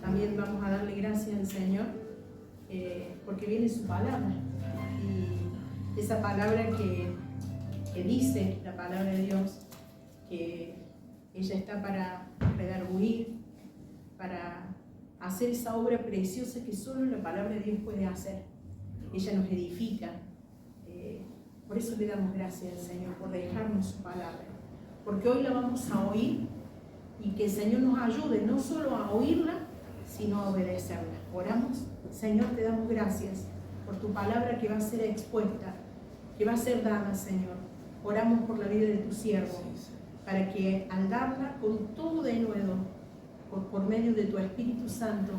También vamos a darle gracias al Señor porque viene su palabra. Y esa palabra que dice la palabra de Dios, que ella está para redarguir, para hacer esa obra preciosa que solo la palabra de Dios puede hacer. Ella nos edifica. Por eso le damos gracias al Señor, por dejarnos su palabra. Porque hoy la vamos a oír y que el Señor nos ayude no solo a oírla, sino a obedecerla. Oramos. Señor, te damos gracias por tu palabra que va a ser expuesta, que va a ser dada, Señor. Oramos por la vida de tu siervo, para que al darla con todo de nuevo, por medio de tu Espíritu Santo,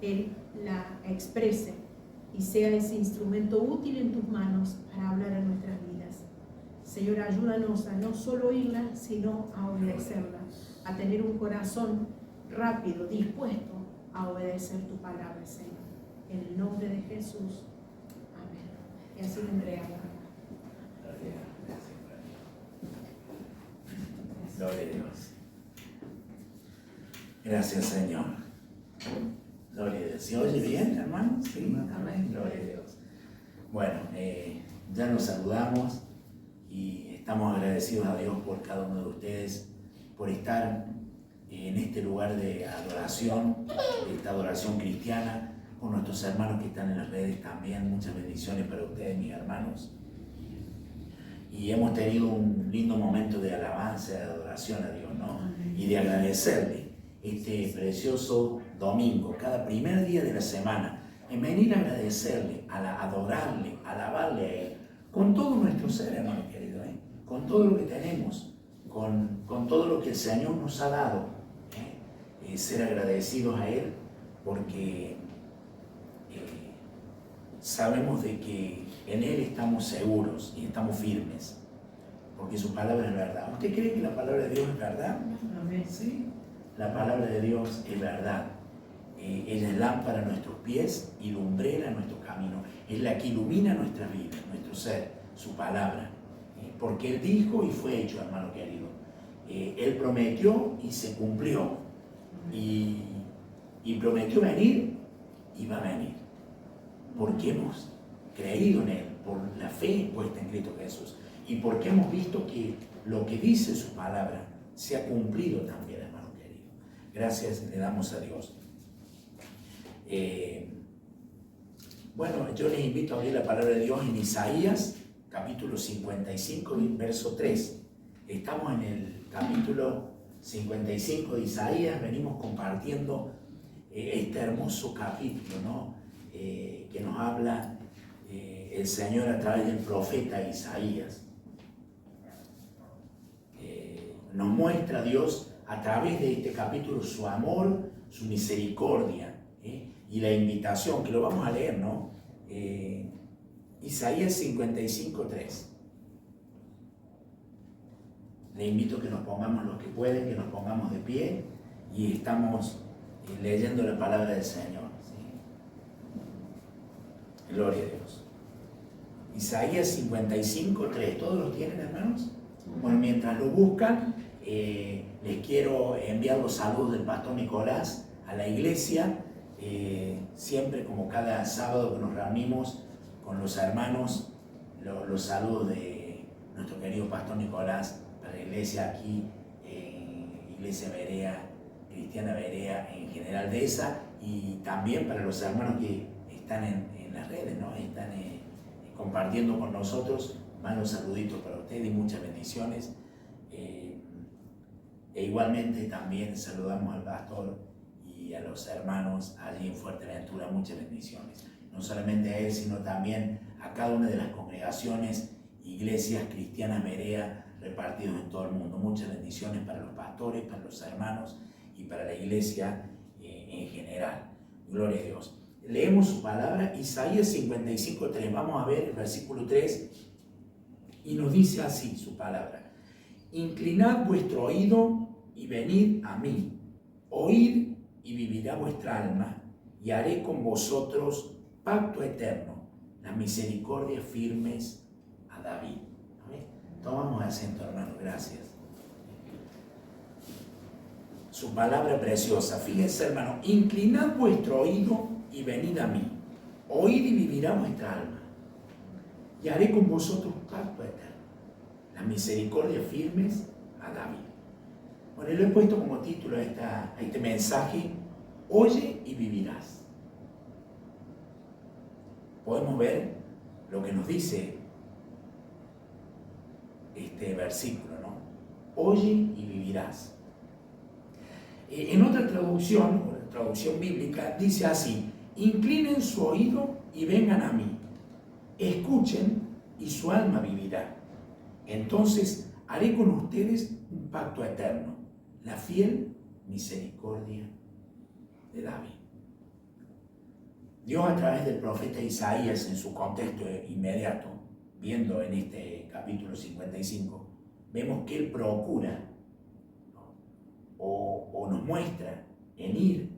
Él la exprese y sea ese instrumento útil en tus manos para hablar a nuestras vidas. Señor, ayúdanos a no solo oírla, sino a obedecerla, a tener un corazón rápido, dispuesto a obedecer tu palabra, Señor. En el nombre de Jesús. Amén. Y así lo entregamos. Gloria a Dios. Gracias, Señor. Gloria a Dios. ¿Se oye bien, hermano? Sí, amén. Gloria a Dios. Bueno, ya nos saludamos y estamos agradecidos a Dios por cada uno de ustedes, por estar en este lugar de adoración, esta adoración cristiana, con nuestros hermanos que están en las redes también. Muchas bendiciones para ustedes, mis hermanos. Y hemos tenido un lindo momento de alabanza, de adoración a Dios, ¿no? Y de agradecerle este precioso domingo, cada primer día de la semana, en venir a agradecerle, a adorarle, a alabarle a Él, con todo nuestro ser, hermano querido, con todo lo que tenemos, con todo lo que el Señor nos ha dado, ser agradecidos a Él, porque sabemos de que en Él estamos seguros y estamos firmes, porque su palabra es verdad. ¿Usted cree que la palabra de Dios es verdad? Amén. Sí. La palabra de Dios es verdad. Ella es lámpara a nuestros pies y lumbrera a nuestro camino. Es la que ilumina nuestra vida, nuestro ser, su palabra. Porque Él dijo y fue hecho, hermano querido. Él prometió y se cumplió. Y prometió venir y va a venir. Porque hemos creído en Él, por la fe puesta en Cristo Jesús. Y porque hemos visto que lo que dice su palabra se ha cumplido también, hermano querido. Gracias le damos a Dios. Bueno, yo les invito a abrir la palabra de Dios en Isaías, capítulo 55, verso 3. Estamos en el capítulo 55 de Isaías, venimos compartiendo este hermoso capítulo, ¿no? Que nos habla el Señor a través del profeta Isaías. Nos muestra a Dios a través de este capítulo su amor, su misericordia, y la invitación, que lo vamos a leer, ¿no? Isaías 55:3. Le invito a que nos pongamos los que pueden, que nos pongamos de pie y estamos leyendo la palabra del Señor. ¿Sí? Gloria a Dios. Isaías 55:3. ¿Todos los tienen, hermanos? Bueno, mientras lo buscan, les quiero enviar los saludos del pastor Nicolás a la iglesia. Siempre, como cada sábado que nos reunimos con los hermanos, los saludos de nuestro querido pastor Nicolás para la iglesia aquí, Iglesia Berea, Cristiana Berea en General Dehesa, y también para los hermanos que están en las redes, ¿no? Están compartiendo con nosotros. Van los saluditos para ustedes y muchas bendiciones. E igualmente también saludamos al pastor y a los hermanos allí en Fuerteventura. Muchas bendiciones. No solamente a él, sino también a cada una de las congregaciones, iglesias cristianas Berea repartidos en todo el mundo. Muchas bendiciones para los pastores, para los hermanos y para la iglesia en general. Gloria a Dios. Leemos su palabra, Isaías 55:3. Vamos a ver el versículo 3 y nos dice así su palabra: inclinad vuestro oído y venid a mí, oíd y vivirá vuestra alma, y haré con vosotros pacto eterno, las misericordias firmes a David. Amén. Tomamos asiento, hermano, gracias. su palabra preciosa. Fíjense, hermano, inclinad vuestro oído y venid a mí. Oíd y vivirá vuestra alma. Y haré con vosotros un pacto eterno. Las misericordias firmes a David. Bueno, le he puesto como título a este mensaje, oye y vivirás. Podemos ver lo que nos dice este versículo, ¿no? Oye y vivirás. En otra traducción, o traducción bíblica, dice así: inclinen su oído y vengan a mí. Escuchen y su alma vivirá. Entonces haré con ustedes un pacto eterno, la fiel misericordia de David. Dios, a través del profeta Isaías, en su contexto inmediato, viendo en este capítulo 55, vemos que Él procura, ¿no?, o nos muestra en ir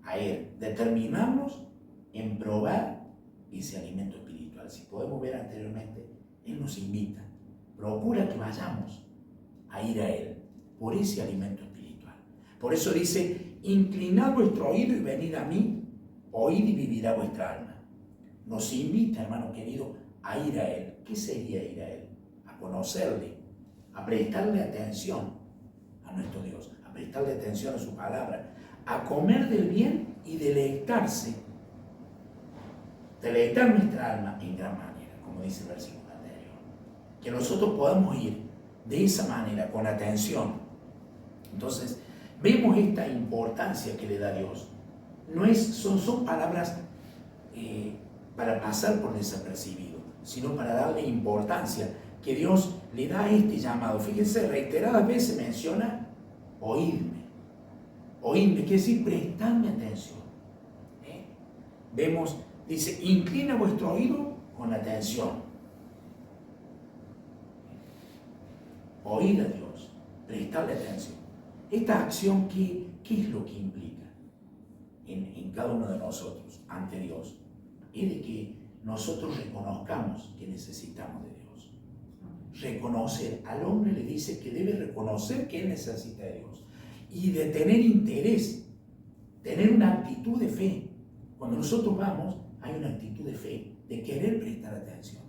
a Él, determinarnos en probar ese alimento espiritual. Si podemos ver anteriormente, Él nos invita, procura que vayamos a ir a Él por ese alimento espiritual. Por eso dice: inclinad vuestro oído y venid a mí, oíd y vivirá vuestra alma. Nos invita, hermano querido, a ir a Él. ¿Qué sería ir a Él? A conocerle, a prestarle atención a nuestro Dios, a prestarle atención a su palabra, a comer del bien y deleitar nuestra alma en gran manera, como dice el versículo anterior. Que nosotros podamos ir de esa manera, con atención. Entonces, vemos esta importancia que le da Dios. Son palabras para pasar por desapercibido, sino para darle importancia que Dios le da a este llamado. Fíjense, reiteradas veces menciona oídme. Oídme quiere decir prestadme atención. Vemos, dice, inclina vuestro oído con atención. Oíd a Dios, prestadle atención. Esta acción, ¿qué es lo que implica en cada uno de nosotros ante Dios? Es de que nosotros reconozcamos que necesitamos de Dios. Reconocer. Al hombre le dice que debe reconocer que él necesita de Dios y de tener interés, tener una actitud de fe. Cuando nosotros vamos, hay una actitud de fe, de querer prestar atención,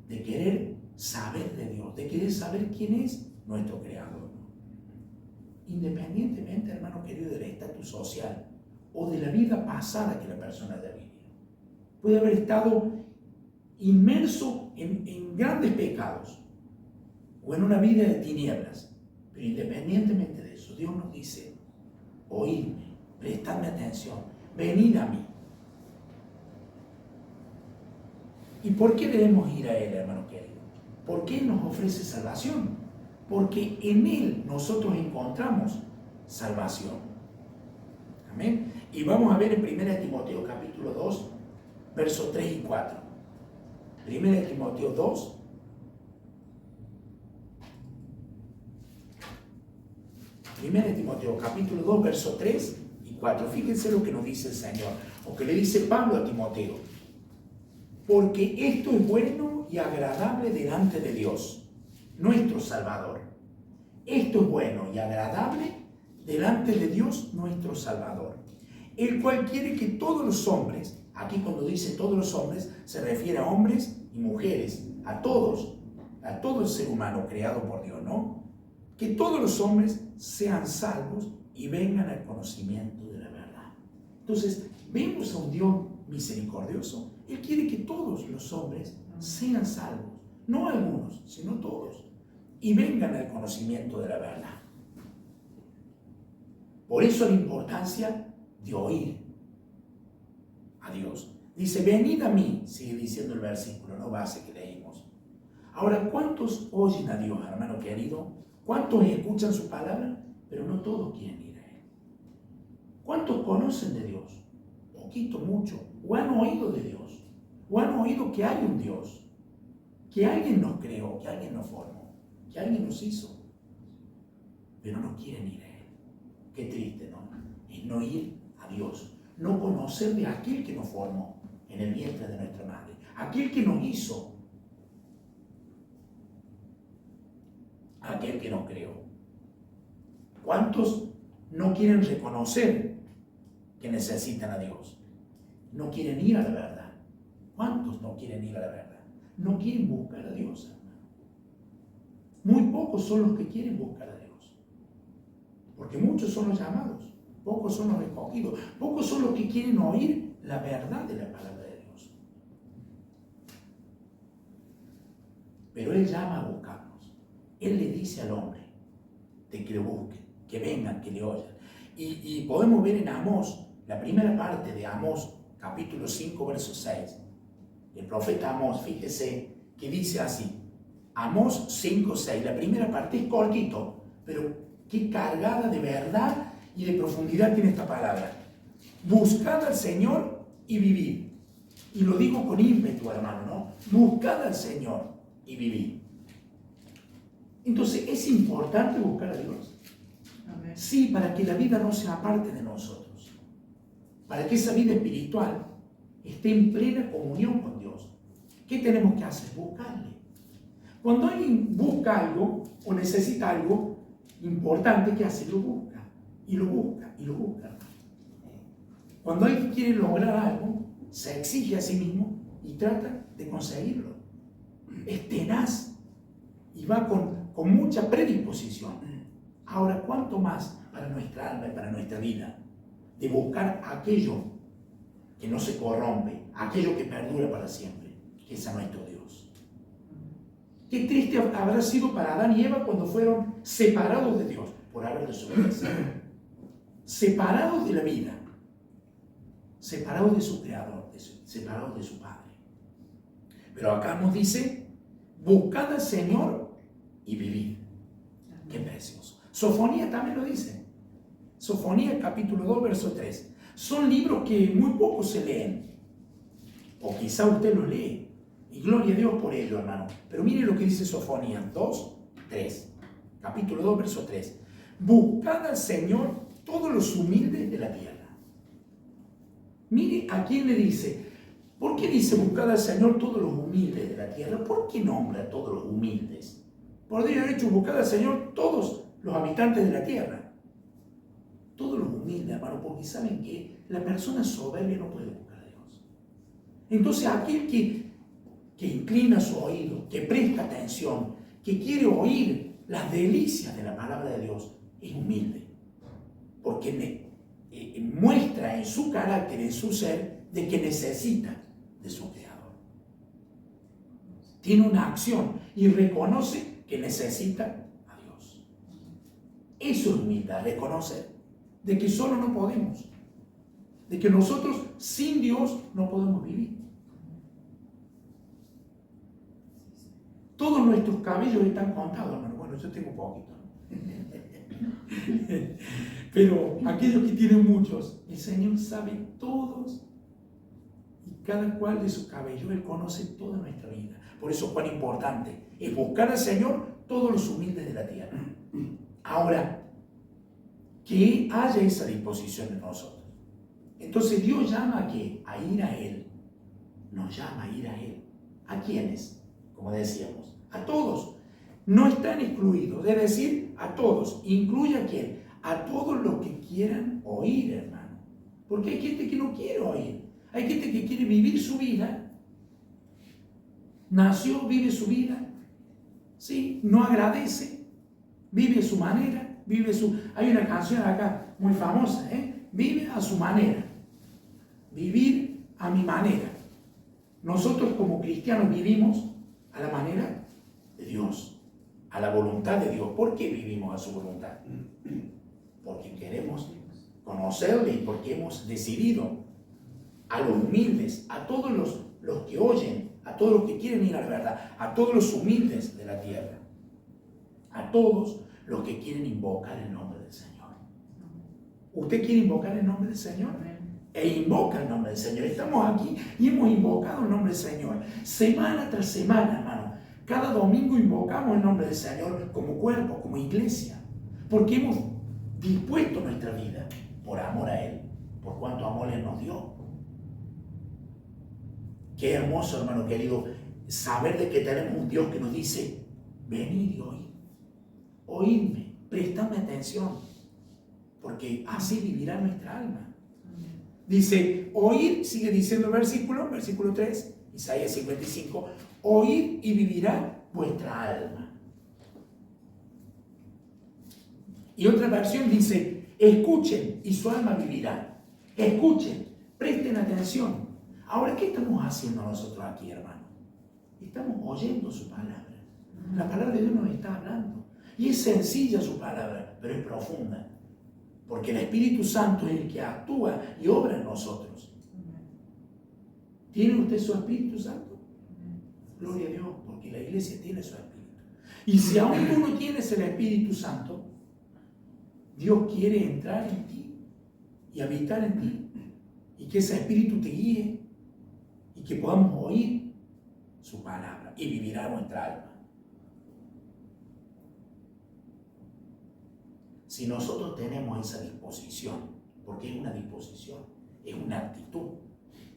de querer saber de Dios, de querer saber quién es nuestro Creador. Independientemente, hermano querido, del estatus social o de la vida pasada que la persona haya vivido. Puede haber estado inmerso en grandes pecados o en una vida de tinieblas, pero independientemente de eso, Dios nos dice: oídme, prestadme atención, venid a mí. ¿Y por qué debemos ir a Él, hermano querido? Porque Él nos ofrece salvación, porque en Él nosotros encontramos salvación. Amén. Y vamos a ver en 1 Timoteo capítulo 2, versos 3 y 4. 1 Timoteo 2. Timoteo capítulo 2, versos 3 y 4. Fíjense lo que nos dice el Señor, o que le dice Pablo a Timoteo. Porque esto es bueno y agradable delante de Dios, nuestro Salvador. Esto es bueno y agradable delante de Dios, nuestro Salvador, el cual quiere que todos los hombres, aquí cuando dice todos los hombres, se refiere a hombres y mujeres, a todo el ser humano creado por Dios, ¿no? Que todos los hombres sean salvos y vengan al conocimiento de la verdad. Entonces, vemos a un Dios misericordioso. Él quiere que todos los hombres sean salvos, no algunos, sino todos, y vengan al conocimiento de la verdad. Por eso la importancia de oír a Dios. Dice: venid a mí, sigue diciendo el versículo, no base que leímos. Ahora, ¿cuántos oyen a Dios, hermano querido? ¿Cuántos escuchan su palabra? Pero no todos quieren ir a Él. ¿Cuántos conocen de Dios? Poquito, mucho. ¿O han oído de Dios? ¿O han oído que hay un Dios? Que alguien nos creó, que alguien nos formó, que alguien nos hizo. Pero no quieren ir a Él. Qué triste, ¿no? Es no ir a Dios. No conocer de aquel que nos formó en el vientre de nuestra madre. Aquel que nos hizo. Aquel que nos creó. ¿Cuántos no quieren reconocer que necesitan a Dios. No quieren ir a la verdad. ¿Cuántos no quieren ir a la verdad? No quieren buscar a Dios, hermano. Muy pocos son los que quieren buscar a Dios. Porque muchos son los llamados, pocos son los escogidos, pocos son los que quieren oír la verdad de la palabra de Dios. Pero Él llama a buscarnos. Él le dice al hombre de que lo busquen, que vengan, que le oigan. Y podemos ver en Amós, la primera parte de Amós, capítulo 5, verso 6. El profeta Amós, fíjese, que dice así. Amós 5, 6. La primera parte es cortito, pero qué cargada de verdad y de profundidad tiene esta palabra. Buscad al Señor y vivid. Y lo digo con ímpetu, hermano, ¿no? Buscad al Señor y vivid. Entonces, ¿es importante buscar a Dios? Amén. Sí, para que la vida no se aparte de nosotros. Para que esa vida espiritual esté en plena comunión con Dios. ¿Qué tenemos que hacer? Buscarle. Cuando alguien busca algo o necesita algo importante, ¿qué hace? Lo busca, y lo busca, y lo busca. Cuando alguien quiere lograr algo, se exige a sí mismo y trata de conseguirlo. Es tenaz y va con mucha predisposición. Ahora, ¿cuánto más para nuestra alma y para nuestra vida? De buscar aquello que no se corrompe, aquello que perdura para siempre, que es a nuestro Dios. Qué triste habrá sido para Adán y Eva cuando fueron separados de Dios por haber desobedecido. Separados de la vida, separados de su Creador, separados de su Padre. Pero acá nos dice, buscad al Señor y vivid. Qué precioso. Sofonía también lo dice. Sofonía capítulo 2, verso 3. Son libros que muy pocos se leen. O quizá usted los lee. Y gloria a Dios por ello, hermano. Pero mire lo que dice Sofonía 2, 3. Capítulo 2, verso 3. Buscad al Señor todos los humildes de la tierra. Mire a quién le dice. ¿Por qué dice buscad al Señor todos los humildes de la tierra? ¿Por qué nombra a todos los humildes? Podría haber hecho buscad al Señor todos los habitantes de la tierra. Todos los humildes, hermano, porque saben que la persona soberbia no puede buscar a Dios. Entonces aquel que inclina su oído, que presta atención, que quiere oír las delicias de la palabra de Dios, es humilde. Porque muestra en su carácter, en su ser, de que necesita de su Creador. Tiene una acción y reconoce que necesita a Dios. Eso es humildad, reconocer de que solo no podemos, de que nosotros sin Dios no podemos vivir. Todos nuestros cabellos están contados, hermano. Bueno, yo tengo poquito. Pero aquellos que tienen muchos, el Señor sabe todos y cada cual de sus cabellos. Él conoce toda nuestra vida. Por eso, cuán importante es buscar al Señor todos los humildes de la tierra. Ahora, que haya esa disposición en nosotros. Entonces Dios llama a ¿qué? A ir a Él. Nos llama a ir a Él. ¿A quiénes? Como decíamos, a todos. No están excluidos, es decir, a todos. ¿Incluye a quién? A todos los que quieran oír, hermano. Porque hay gente que no quiere oír. Hay gente que quiere vivir su vida. Nació, vive su vida. ¿Sí? No agradece. Vive a su manera. Hay una canción acá muy famosa, vive a su manera, vivir a mi manera. Nosotros como cristianos vivimos a la manera de Dios, a la voluntad de Dios. ¿Por qué vivimos a su voluntad? Porque queremos conocerle y porque hemos decidido a los humildes, a todos los que oyen, a todos los que quieren ir a la verdad, a todos los humildes de la tierra, a todos los que quieren invocar el nombre del Señor. ¿Usted quiere invocar el nombre del Señor? E invoca el nombre del Señor. Estamos aquí y hemos invocado el nombre del Señor. Semana tras semana, hermano. Cada domingo invocamos el nombre del Señor como cuerpo, como iglesia. Porque hemos dispuesto nuestra vida por amor a Él. Por cuánto amor Él nos dio. Qué hermoso, hermano querido, saber de que tenemos un Dios que nos dice, venid y oíd. Oídme, prestadme atención. porque así vivirá nuestra alma. Dice, oír, sigue diciendo el versículo 3, Isaías 55, oír y vivirá vuestra alma. Y otra versión dice, escuchen y su alma vivirá. Escuchen, presten atención. Ahora, ¿qué estamos haciendo nosotros aquí, hermano? Estamos oyendo su palabra. La palabra de Dios nos está hablando. Y es sencilla su palabra, pero es profunda. Porque el Espíritu Santo es el que actúa y obra en nosotros. ¿Tiene usted su Espíritu Santo? Gloria a Dios, porque la iglesia tiene su Espíritu. Y si aún tú no tienes el Espíritu Santo, Dios quiere entrar en ti y habitar en ti. Y que ese Espíritu te guíe y que podamos oír su palabra y vivirá nuestra alma. Si nosotros tenemos esa disposición, porque es una disposición, es una actitud.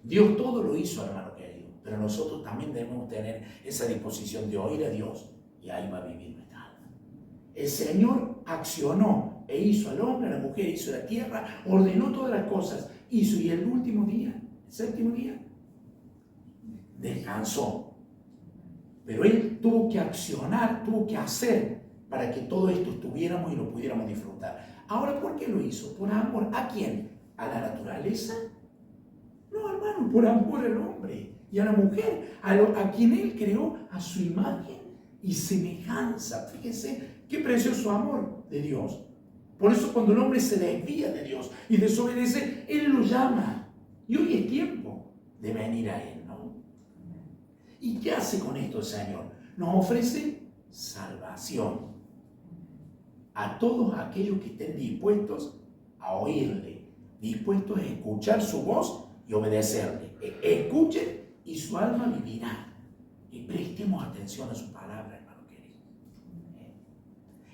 Dios todo lo hizo, hermano querido, pero nosotros también debemos tener esa disposición de oír a Dios y ahí va a vivir nuestra alma. El Señor accionó e hizo al hombre, a la mujer, hizo la tierra, ordenó todas las cosas, hizo, y el último día, el séptimo día, descansó. Pero Él tuvo que accionar, tuvo que hacer para que todo esto estuviéramos y lo pudiéramos disfrutar. Ahora, ¿por qué lo hizo? ¿Por amor a quién? ¿A la naturaleza? No, hermano, por amor al hombre y a la mujer, a quien Él creó a su imagen y semejanza. Fíjense qué precioso amor de Dios. Por eso cuando el hombre se desvía de Dios y desobedece, Él lo llama. Y hoy es tiempo de venir a Él, ¿no? ¿Y qué hace con esto el Señor? Nos ofrece salvación a todos aquellos que estén dispuestos a oírle, dispuestos a escuchar su voz y obedecerle. Escuchen y su alma vivirá. Y prestemos atención a su palabra, hermano querido.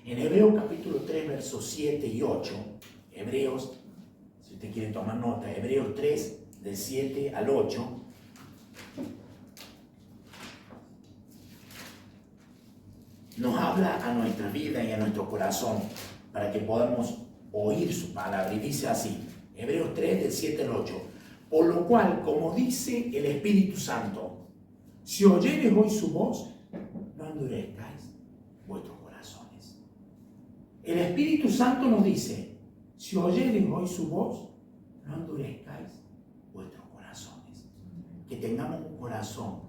En Hebreos capítulo 3, versos 7 y 8, Hebreos, si usted quiere tomar nota, Hebreos 3, del 7 al 8, nos habla a nuestra vida y a nuestro corazón para que podamos oír su palabra. Y dice así, Hebreos 3, del 7 al 8. Por lo cual, como dice el Espíritu Santo, si oyeres hoy su voz, no endurezcáis vuestros corazones. El Espíritu Santo nos dice, si oyeres hoy su voz, no endurezcáis vuestros corazones. Que tengamos un corazón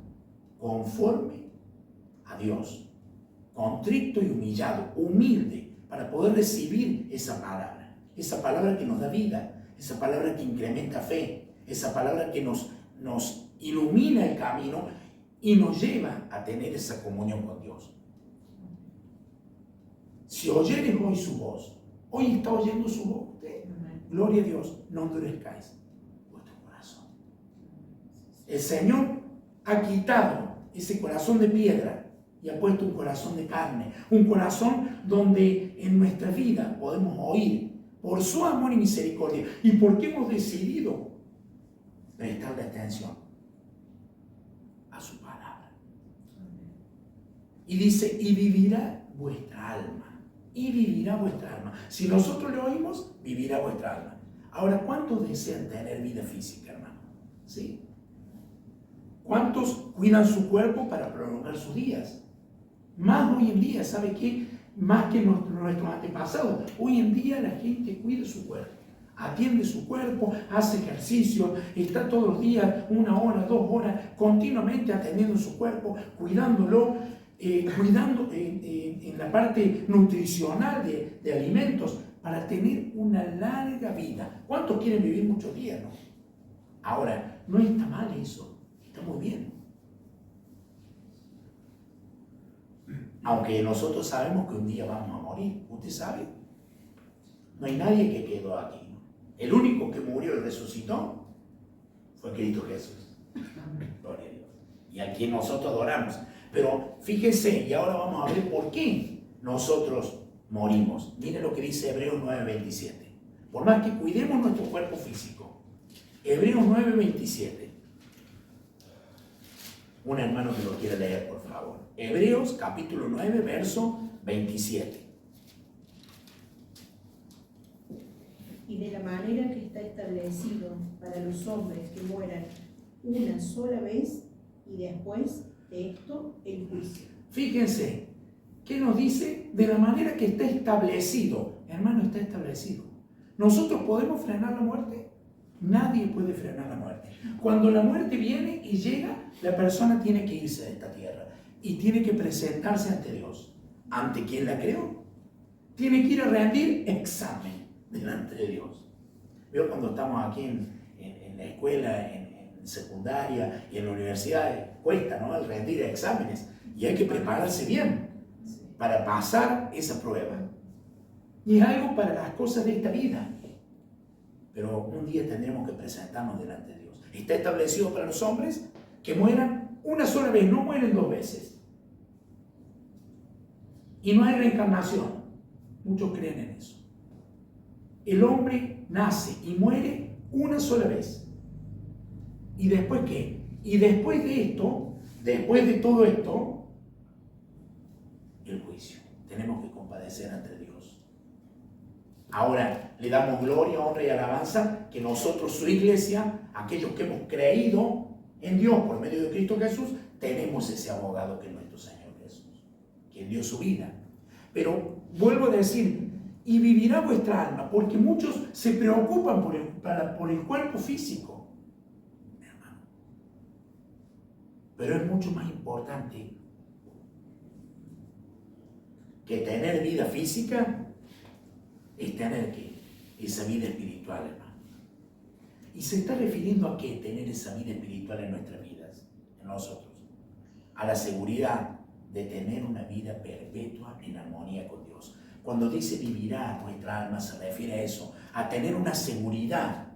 conforme a Dios, contrito y humillado, humilde, para poder recibir esa palabra que nos da vida, esa palabra que incrementa fe, esa palabra que nos ilumina el camino y nos lleva a tener esa comunión con Dios. Si oyeres hoy su voz, hoy está oyendo su voz usted, gloria a Dios, no endurezcáis vuestro corazón. El Señor ha quitado ese corazón de piedra y ha puesto un corazón de carne, un corazón donde en nuestra vida podemos oír por su amor y misericordia y porque hemos decidido prestarle atención a su palabra. Y dice, y vivirá vuestra alma, y vivirá vuestra alma. Si nosotros le oímos, vivirá vuestra alma. Ahora, ¿cuántos desean tener vida física, hermano? ¿Sí? ¿Cuántos cuidan su cuerpo para prolongar sus días? Más hoy en día, ¿sabe qué? Más que nuestros antepasados. Hoy en día la gente cuida su cuerpo, atiende su cuerpo, hace ejercicio, está todos los días 1 hora, 2 horas, continuamente atendiendo su cuerpo, cuidándolo, cuidando en la parte nutricional de alimentos para tener una larga vida. ¿Cuántos quieren vivir muchos días, no? Ahora, no está mal eso, está muy bien. Aunque nosotros sabemos que un día vamos a morir, ¿usted sabe? No hay nadie que quedó aquí, ¿no? El único que murió y resucitó fue Cristo Jesús. Gloria a Dios. Y a quien nosotros adoramos. Pero fíjense, y ahora vamos a ver por qué nosotros morimos. Miren lo que dice Hebreos 9:27. Por más que cuidemos nuestro cuerpo físico. Hebreos 9:27. Un hermano que lo quiera leer, por favor. Hebreos capítulo 9, verso 27. y de la manera que está establecido para los hombres que mueran una sola vez y después de esto el juicio. Fíjense, ¿qué nos dice? De la manera que está establecido. Hermano, está establecido. ¿Nosotros podemos frenar la muerte? Nadie puede frenar la muerte. Cuando la muerte viene y llega, la persona tiene que irse de esta tierra y tiene que presentarse ante Dios. ¿Ante quién la creó? Tiene que ir a rendir examen delante de Dios. Veo cuando estamos aquí en la escuela, en secundaria y en la universidad, cuesta, ¿no? El rendir exámenes y hay que prepararse bien para pasar esa prueba. Y es algo para las cosas de esta vida. Pero un día tendremos que presentarnos delante de Dios. Está establecido para los hombres que mueran una sola vez, no mueren dos veces. Y no hay reencarnación. Muchos creen en eso. El hombre nace y muere una sola vez. ¿Y después qué? Y después de esto, después de todo esto, el juicio. Tenemos que compadecer ante Dios. Ahora le damos gloria, honra y alabanza que nosotros, su iglesia, aquellos que hemos creído en Dios por medio de Cristo Jesús, tenemos ese abogado que es nuestro Señor Jesús, quien dio su vida. Pero vuelvo a decir, y vivirá vuestra alma, porque muchos se preocupan por el cuerpo físico, hermano. Pero es mucho más importante que tener vida física, es tener que esa vida espiritual, hermano. Y se está refiriendo a qué tener esa vida espiritual en nuestras vidas, en nosotros. A la seguridad de tener una vida perpetua en armonía con Dios. Cuando dice vivirá nuestra alma, se refiere a eso, a tener una seguridad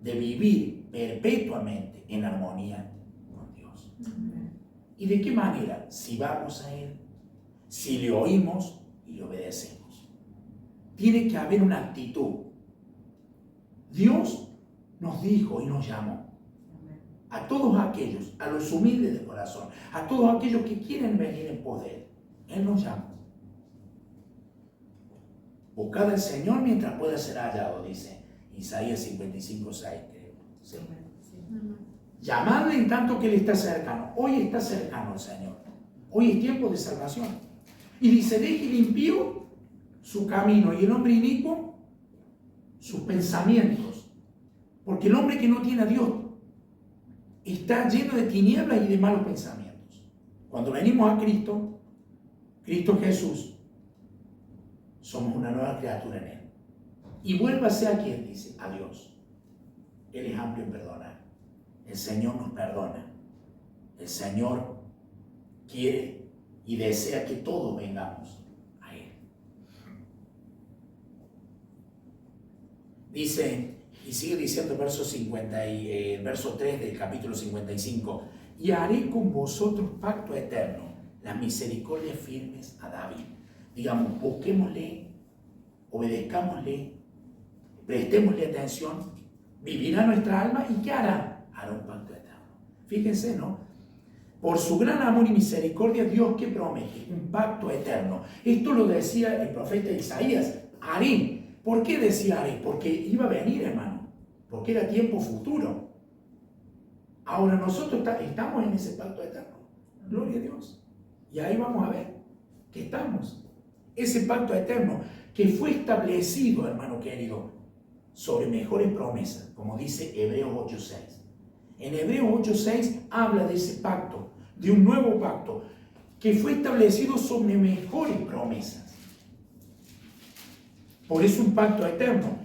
de vivir perpetuamente en armonía con Dios. ¿Y de qué manera? Si vamos a Él, si le oímos y le obedecemos. Tiene que haber una actitud. Dios nos dijo y nos llamó a todos aquellos, a los humildes de corazón, a todos aquellos que quieren venir en poder. Él nos llamó. Buscad al Señor mientras pueda ser hallado, dice Isaías 55:6, creo. ¿Sí? Llamadle en tanto que Él está cercano. Hoy está cercano el Señor. Hoy es tiempo de salvación. Y dice, deje el impío su camino y el hombre inicuo sus pensamientos. Porque el hombre que no tiene a Dios está lleno de tinieblas y de malos pensamientos. Cuando venimos a Cristo, Cristo Jesús, somos una nueva criatura en Él. Y vuélvase a quien dice, a Dios. Él es amplio en perdonar. El Señor nos perdona. El Señor quiere y desea que todos vengamos a Él. Dice, y sigue diciendo el verso 3 del capítulo 55, y haré con vosotros pacto eterno, las misericordias firmes a David. Digamos, busquémosle, obedezcámosle, prestémosle atención, vivirá nuestra alma y ¿qué hará? Hará un pacto eterno. Fíjense, ¿no? Por su gran amor y misericordia, Dios que promete un pacto eterno. Esto lo decía el profeta Isaías, haré. ¿Por qué decía haré? Porque iba a venir, hermano. Porque era tiempo futuro. Ahora nosotros estamos en ese pacto eterno. Gloria a Dios. Y ahí vamos a ver que estamos. Ese pacto eterno que fue establecido, hermano querido, sobre mejores promesas, como dice Hebreos 8:6. En Hebreos 8:6 habla de ese pacto, de un nuevo pacto, que fue establecido sobre mejores promesas. Por eso un pacto eterno.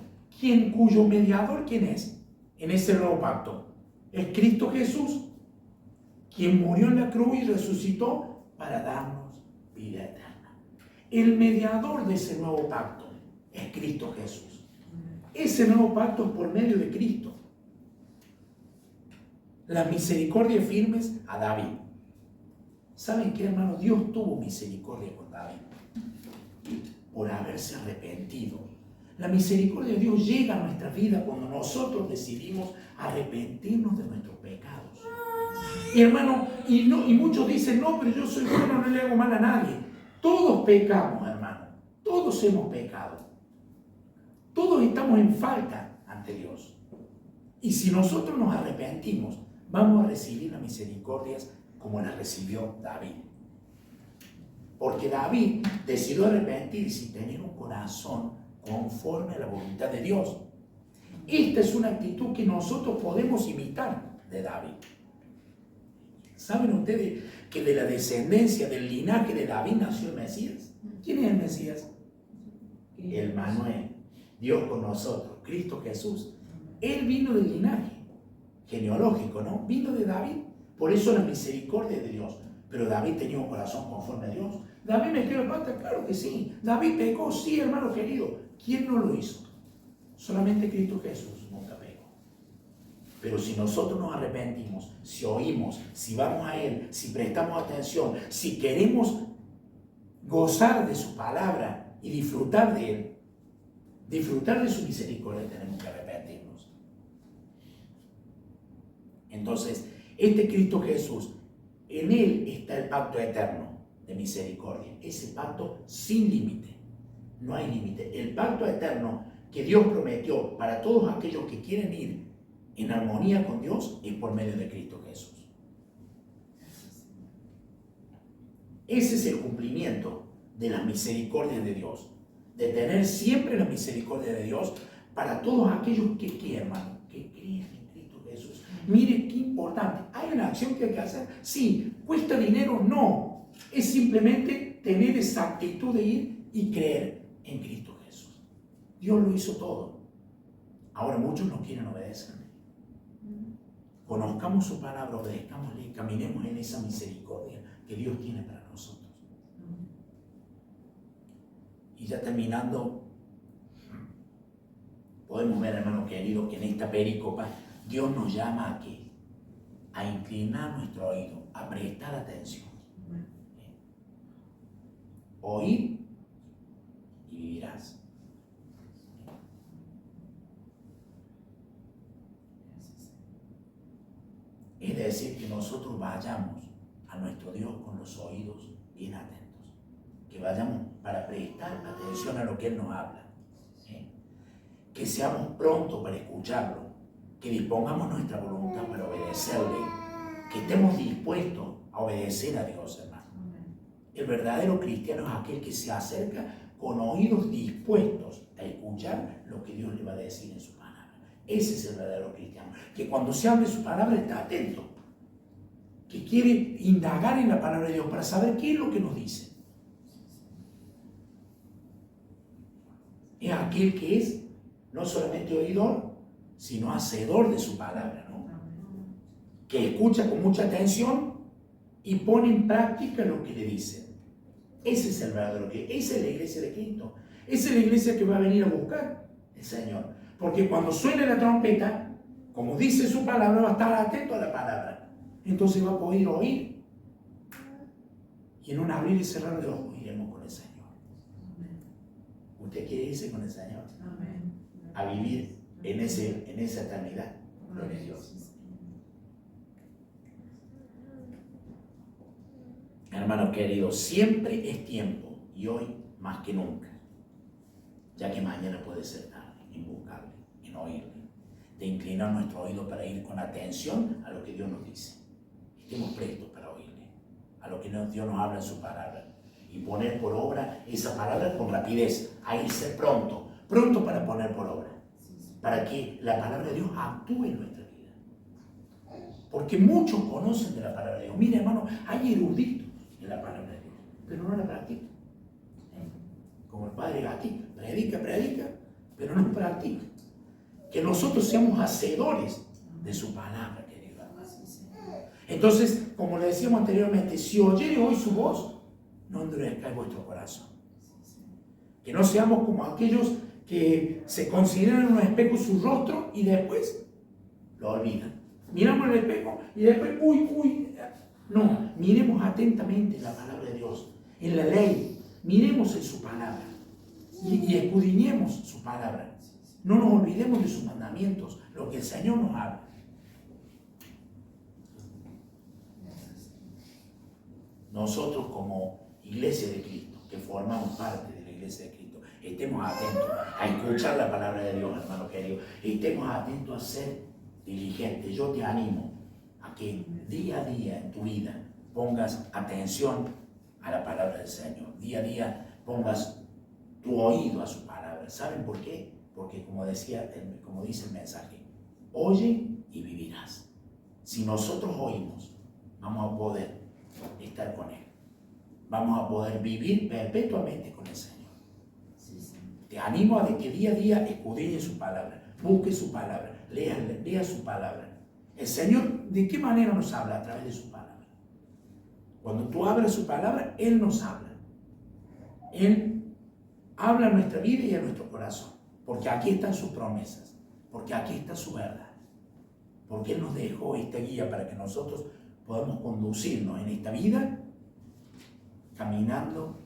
Cuyo mediador, ¿quién es? En ese nuevo pacto. Es Cristo Jesús, quien murió en la cruz y resucitó para darnos vida eterna. El mediador de ese nuevo pacto es Cristo Jesús. Ese nuevo pacto es por medio de Cristo. Las misericordias firmes a David. ¿Saben qué, hermano? Dios tuvo misericordia con David por haberse arrepentido. La misericordia de Dios llega a nuestra vida cuando nosotros decidimos arrepentirnos de nuestros pecados. Y hermano, y muchos dicen, no, pero yo soy bueno, no le hago mal a nadie. Todos pecamos, hermano. Todos hemos pecado. Todos todos estamos en falta ante Dios. Y si nosotros nos arrepentimos, vamos a recibir las misericordias como las recibió David. Porque David decidió arrepentirse y tener un corazón conforme a la voluntad de Dios. Esta es una actitud que nosotros podemos imitar de David. ¿Saben ustedes que de la descendencia, del linaje de David nació el Mesías? ¿Quién es el Mesías? El Manuel, Dios con nosotros, Cristo Jesús. Él vino del linaje genealógico, ¿no? Vino de David. Por eso la misericordia de Dios. Pero David tenía un corazón conforme a Dios. ¿David metió la pata? Claro que sí. ¿David pecó? Sí, hermano querido. ¿Quién no lo hizo? Solamente Cristo Jesús nunca pecó. Pero si nosotros nos arrepentimos, si oímos, si vamos a Él, si prestamos atención, si queremos gozar de su palabra y disfrutar de Él, disfrutar de su misericordia, tenemos que arrepentirnos. Entonces, este Cristo Jesús, en Él está el pacto eterno de misericordia. Ese pacto sin límite. No hay límite. El pacto eterno que Dios prometió para todos aquellos que quieren ir en armonía con Dios es por medio de Cristo Jesús. Ese es el cumplimiento de las misericordias de Dios. De tener siempre la misericordia de Dios para todos aquellos que hermano, que creen en Cristo Jesús. Mire qué importante. ¿Hay una acción que hay que hacer? Sí. ¿Cuesta dinero? No. Es simplemente tener esa actitud de ir y creer en Cristo Jesús. Dios lo hizo todo. Ahora muchos no quieren obedecerme. Conozcamos su palabra, obedezcámosle y caminemos en esa misericordia que Dios tiene para nosotros. Y ya terminando, podemos ver, hermano querido, que en esta pericopa Dios nos llama a ¿qué? A inclinar nuestro oído, a prestar atención. Oír y vivirás. Es decir, que nosotros vayamos a nuestro Dios con los oídos bien atentos. Que vayamos para prestar atención a lo que Él nos habla. Que seamos prontos para escucharlo. Que dispongamos nuestra voluntad para obedecerle. Que estemos dispuestos a obedecer a Dios, hermano. El verdadero cristiano es aquel que se acerca con oídos dispuestos a escuchar lo que Dios le va a decir en su palabra. Ese es el verdadero cristiano, que cuando se hable su palabra está atento, que quiere indagar en la palabra de Dios para saber qué es lo que nos dice. Es aquel que es no solamente oidor, sino hacedor de su palabra, ¿no? Que escucha con mucha atención y pone en práctica lo que le dicen. Ese es el verdadero que esa es la iglesia de Cristo. Esa es la iglesia que va a venir a buscar el Señor. Porque cuando suene la trompeta, como dice su palabra, va a estar atento a la palabra. Entonces va a poder oír. Y en un abrir y cerrar de ojos iremos con el Señor. ¿Usted quiere irse con el Señor? A vivir en esa eternidad. Gloria a Dios. Hermanos queridos, siempre es tiempo, y hoy más que nunca, ya que mañana puede ser tarde, en buscarle, en oírle, de inclinar nuestro oído para ir con atención a lo que Dios nos dice. Estemos prestos para oírle, a lo que Dios nos habla en su palabra, y poner por obra esa palabra con rapidez, a irse pronto para poner por obra, para que la palabra de Dios actúe en nuestra vida. Porque muchos conocen de la palabra de Dios. Mire, hermano, hay eruditos en la palabra de Dios, pero no la practican. Como el padre Gatti, predica, pero no practica. Que nosotros seamos hacedores de su palabra, querido hermano. Entonces, como le decíamos anteriormente, si oyere hoy su voz, no endurezcáis vuestro corazón. Que no seamos como aquellos que se consideran en un espejo su rostro y después lo olvidan. Miramos el espejo y después, uy. No, miremos atentamente la palabra de Dios, en la ley. Miremos en su palabra y escudriñemos su palabra. No nos olvidemos de sus mandamientos, lo que el Señor nos habla. Nosotros como iglesia de Cristo, que formamos parte de la iglesia de Cristo, Estemos atentos a escuchar la palabra de Dios, hermano querido. Estemos atentos a ser diligentes. Yo te animo a que día a día en tu vida pongas atención a la palabra del Señor. Día a día pongas tu oído a su palabra. ¿Saben por qué? Porque como dice el mensaje, oye y vivirás. Si nosotros oímos, vamos a poder estar con Él. Vamos a poder vivir perpetuamente con el Señor. Te animo a que día a día escudriñe su palabra, busque su palabra, lea su palabra. El Señor, ¿de qué manera nos habla? A través de su palabra. Cuando tú abres su palabra, Él nos habla. Él habla a nuestra vida y a nuestro corazón. Porque aquí están sus promesas. Porque aquí está su verdad. Porque Él nos dejó esta guía para que nosotros podamos conducirnos en esta vida caminando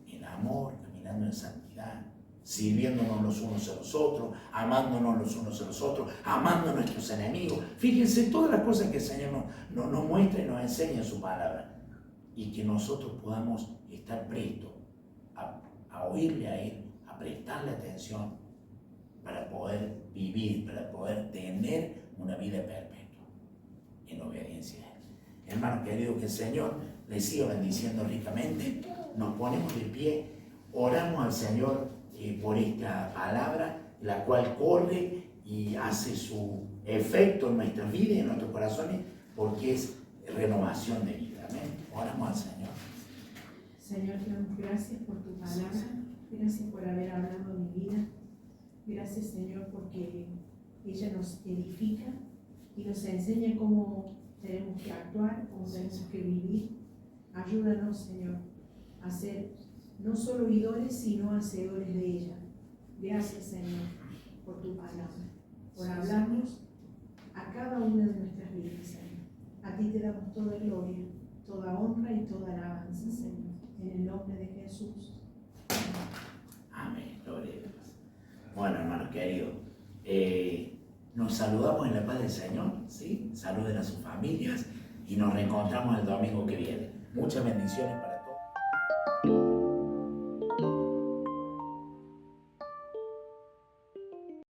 en amor, caminando en santidad, sirviéndonos los unos a los otros, amándonos los unos a los otros, amando a nuestros enemigos. Fíjense todas las cosas que el Señor nos muestra y nos enseña en su palabra. Y que nosotros podamos estar prestos a oírle a Él, a prestarle atención para poder vivir, para poder tener una vida perpetua en obediencia a Él. Hermano querido, que el Señor les siga bendiciendo ricamente. Nos ponemos de pie, oramos al Señor por esta palabra, la cual corre y hace su efecto en nuestras vidas y en nuestros corazones, porque es renovación de vida. Amén. Oramos al Señor. Señor, te damos gracias por tu palabra, gracias por haber hablado de mi vida. Gracias, Señor, porque ella nos edifica y nos enseña cómo tenemos que actuar, cómo tenemos que vivir. Ayúdanos, Señor, a ser no solo oidores, sino hacedores de ella. Gracias, Señor, por tu palabra, por hablarnos a cada una de nuestras vidas, Señor. A ti te damos toda gloria, toda honra y toda alabanza, Señor. En el nombre de Jesús. Amén. Gloria a Dios. Bueno, hermanos queridos, nos saludamos en la paz del Señor, ¿sí? Saluden a sus familias y nos reencontramos el domingo que viene. Muchas bendiciones para todos.